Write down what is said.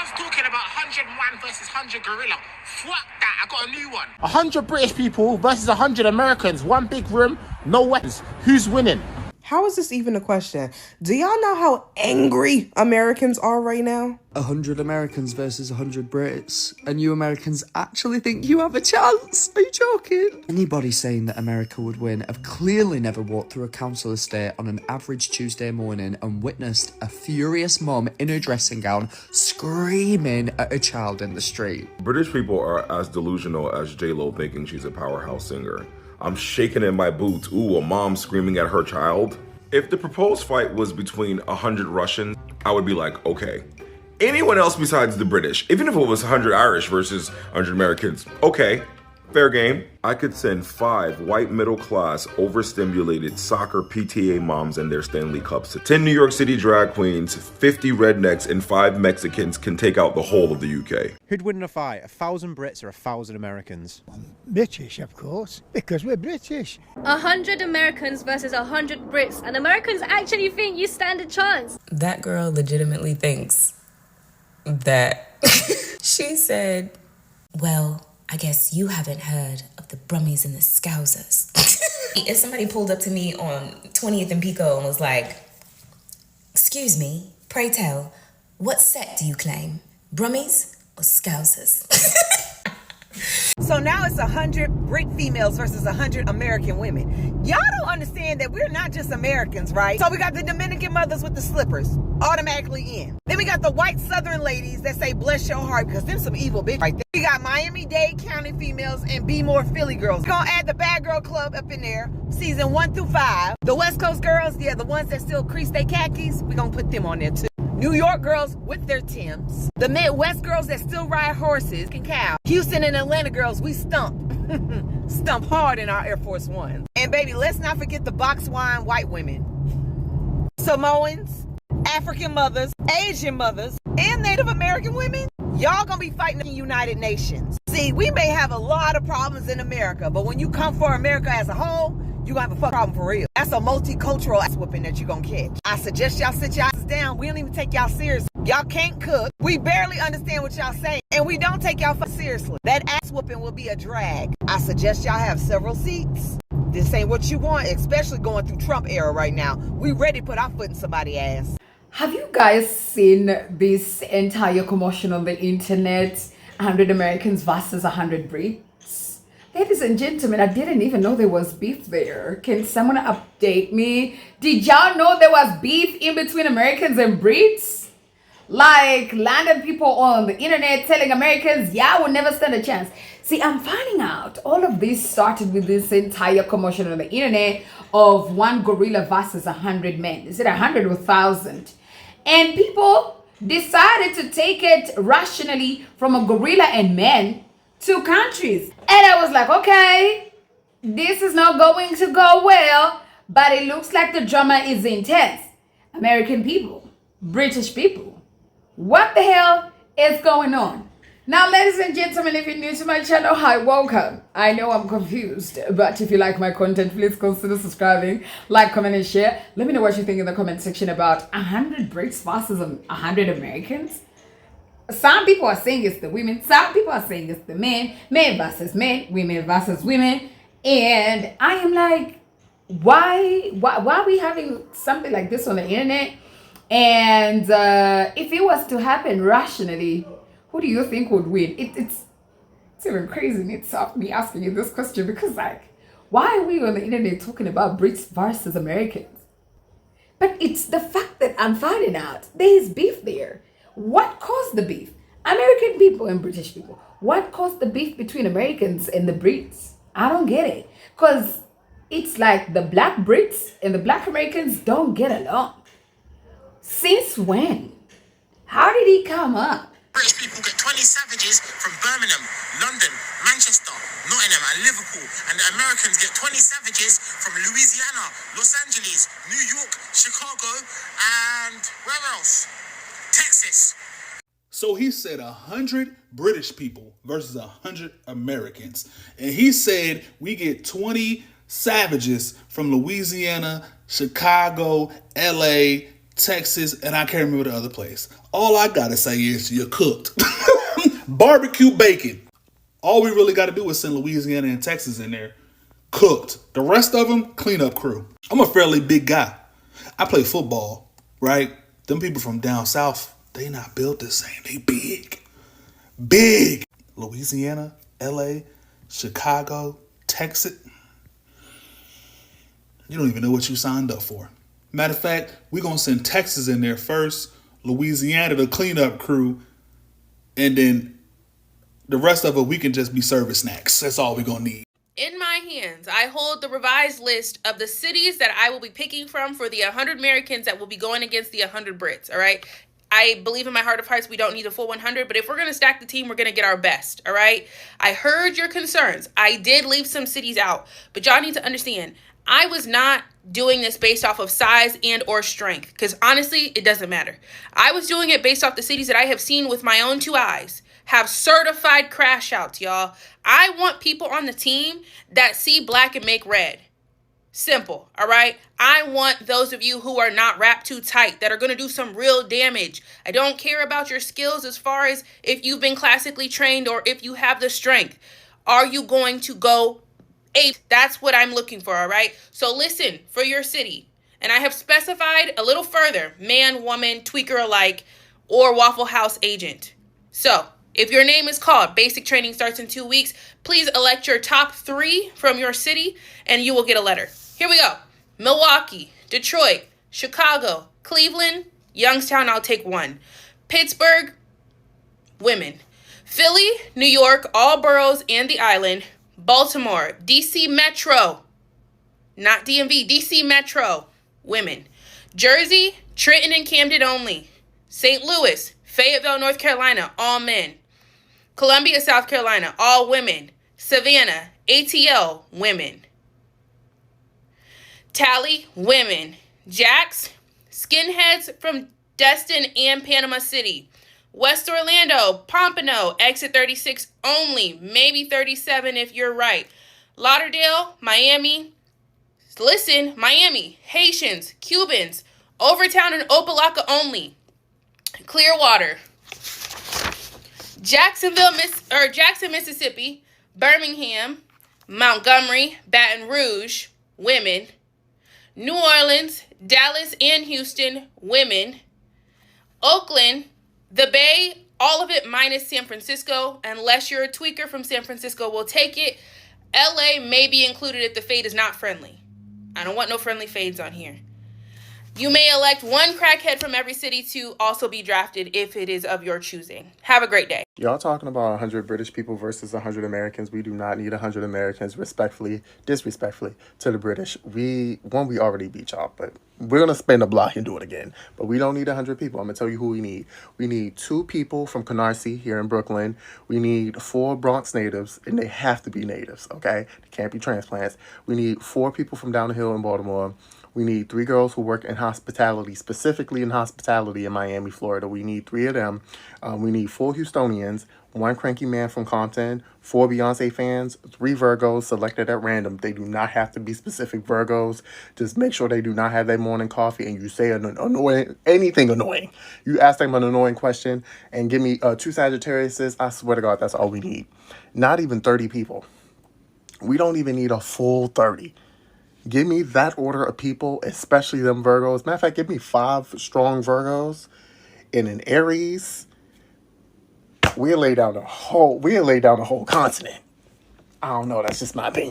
Everyone's talking about 101 versus 100 gorilla. Fuck that, I got a new one. 100 British people versus 100 Americans. One big room, no weapons. Who's winning? How is this even a question? Do y'all know how angry Americans are right now? 100 Americans versus 100 Brits, and you Americans actually think you have a chance? Are you joking? Anybody saying that America would win have clearly never walked through a council estate on an average Tuesday morning and witnessed a furious mum in her dressing gown screaming at a child in the street. British people are as delusional as J-Lo thinking she's a powerhouse singer. I'm shaking in my boots. Ooh, a mom screaming at her child. If the proposed fight was between 100 Russians, I would be like, okay. Anyone else besides the British, even if it was 100 Irish versus 100 Americans, okay, fair game. I could send 5 white middle-class, overstimulated soccer PTA moms and their Stanley Cups to 10 New York City drag queens, 50 rednecks, and 5 Mexicans can take out the whole of the UK. Who'd win in a fight, 1,000 Brits or 1,000 Americans? British, of course, because we're British. 100 Americans versus 100 Brits, and Americans actually think you stand a chance. That girl legitimately thinks that she said, well, I guess you haven't heard of the Brummies and the Scousers. If somebody pulled up to me on 20th and Pico and was like, excuse me, pray tell, what set do you claim? Brummies or Scousers? So now it's 100 Brit females versus 100 American women. Y'all don't understand that we're not just Americans, right? So we got the Dominican mothers with the slippers, automatically in. Then we got the white Southern ladies that say, bless your heart, because them some evil bitches right there. We got Miami-Dade County females and Be More Philly girls. We're gonna add the Bad Girl Club up in there, season 1 through 5. The West Coast girls, yeah, the ones that still crease their khakis, we're gonna put them on there too. New York girls with their Timbs. The Midwest girls that still ride horses and cows. Houston and Atlanta girls, we stump. Stump hard in our Air Force Ones. And baby, let's not forget the box wine white women. Samoans, African mothers, Asian mothers, and Native American women. Y'all gonna be fighting in the United Nations. See, we may have a lot of problems in America, but when you come for America as a whole, you gonna have a fuck problem for real. That's a multicultural ass whooping that you gonna catch. I suggest y'all sit y'all asses down. We don't even take y'all seriously. Y'all can't cook. We barely understand what y'all say. And we don't take y'all seriously. That ass whooping will be a drag. I suggest y'all have several seats. This ain't what you want, especially going through Trump era right now. We ready to put our foot in somebody's ass. Have you guys seen this entire commotion on the internet? 100 Americans versus 100 Brits? Ladies and gentlemen, I didn't even know there was beef there. Can someone update me? Did y'all know there was beef in between Americans and Brits? Like landed people on the internet telling Americans, yeah, we'll never stand a chance. See, I'm finding out all of this started with this entire commotion on the internet of one gorilla versus 100 men. Is it 100 or 1,000? And people decided to take it rationally from a gorilla and men to countries. And I was like, okay, this is not going to go well, but it looks like the drama is intense. American people, British people, what the hell is going on? Now, ladies and gentlemen, if you're new to my channel, hi, welcome. I know I'm confused, but if you like my content, please consider subscribing, like, comment, and share. Let me know what you think in the comment section about 100 Brits versus 100 Americans. Some people are saying it's the women, some people are saying it's the men, men versus men, women versus women. And I am like, why are we having something like this on the internet? And if it was to happen rationally, who do you think would win? It's even crazy in itself, me asking you this question, because like, why are we on the internet talking about Brits versus Americans? But it's the fact that I'm finding out there is beef there. What caused the beef? American people and British people. What caused the beef between Americans and the Brits? I don't get it. Because it's like the black Brits and the black Americans don't get along. Since when? How did he come up? British people get 20 savages from Birmingham, London, Manchester, Nottingham and Liverpool. And the Americans get 20 savages from Louisiana, Los Angeles, New York, Chicago, and where else? Texas. So he said 100 British people versus 100 Americans. And he said we get 20 savages from Louisiana, Chicago, LA, Texas, and I can't remember the other place. All I gotta say is you're cooked. Barbecue bacon. All we really gotta do is send Louisiana and Texas in there. Cooked. The rest of them, cleanup crew. I'm a fairly big guy. I play football, right? Them people from down south, they not built the same. They big. Big. Louisiana, LA, Chicago, Texas. You don't even know what you signed up for. Matter of fact, we're going to send Texas in there first, Louisiana, the cleanup crew, and then the rest of it, we can just be serving snacks. That's all we're going to need. In my hands, I hold the revised list of the cities that I will be picking from for the 100 Americans that will be going against the 100 Brits, all right? I believe in my heart of hearts we don't need a full 100, but if we're going to stack the team, we're going to get our best, all right? I heard your concerns. I did leave some cities out, but y'all need to understand, I was not doing this based off of size and or strength, because honestly, it doesn't matter. I was doing it based off the cities that I have seen with my own two eyes have certified crash outs, y'all. I want people on the team that see black and make red. Simple, all right? I want those of you who are not wrapped too tight, that are going to do some real damage. I don't care about your skills as far as if you've been classically trained or if you have the strength. Are you going to go ape? That's what I'm looking for, all right? So listen, for your city, and I have specified a little further, man, woman, tweaker alike, or Waffle House agent. So if your name is called, basic training starts in 2 weeks, please elect your top 3 from your city and you will get a letter. Here we go. Milwaukee, Detroit, Chicago, Cleveland, Youngstown, I'll take 1. Pittsburgh, women. Philly, New York, all boroughs and the island. Baltimore, DC Metro, not DMV, DC Metro, women. Jersey, Trenton and Camden only. St. Louis, Fayetteville, North Carolina, all men. Columbia, South Carolina, all women. Savannah, ATL, women. Tally, women. Jax, skinheads from Destin and Panama City. West Orlando, Pompano, exit 36 only, maybe 37 if you're right. Lauderdale, Miami, listen, Miami, Haitians, Cubans, Overtown and Opelika only. Clearwater, Jackson, Mississippi, Birmingham, Montgomery, Baton Rouge, women. New Orleans, Dallas and Houston, women. Oakland, the Bay, all of it minus San Francisco. Unless you're a tweaker from San Francisco, we'll take it. LA may be included if the fade is not friendly. I don't want no friendly fades on here. You may elect one crackhead from every city to also be drafted if it is of your choosing. Have a great day. Y'all talking about 100 British people versus 100 Americans. We do not need 100 Americans, disrespectfully to the British. We already beat y'all, but we're going to spin the block and do it again. But we don't need 100 people. I'm going to tell you who we need. We need 2 people from Canarsie here in Brooklyn. We need 4 Bronx natives, and they have to be natives, okay? They can't be transplants. We need 4 people from down the hill in Baltimore. We need 3 girls who work in hospitality, specifically in hospitality in Miami, Florida. We need 3 of them. We need 4 Houstonians, 1 cranky man from Compton, 4 Beyonce fans, 3 Virgos selected at random. They do not have to be specific Virgos. Just make sure they do not have their morning coffee and you say anything annoying. You ask them an annoying question and give me 2 Sagittariuses. I swear to God, that's all we need. Not even 30 people. We don't even need a full 30. Give me that order of people, especially them Virgos. Matter of fact, give me 5 strong Virgos and an Aries. We'll lay down the whole continent. I don't know. That's just my opinion.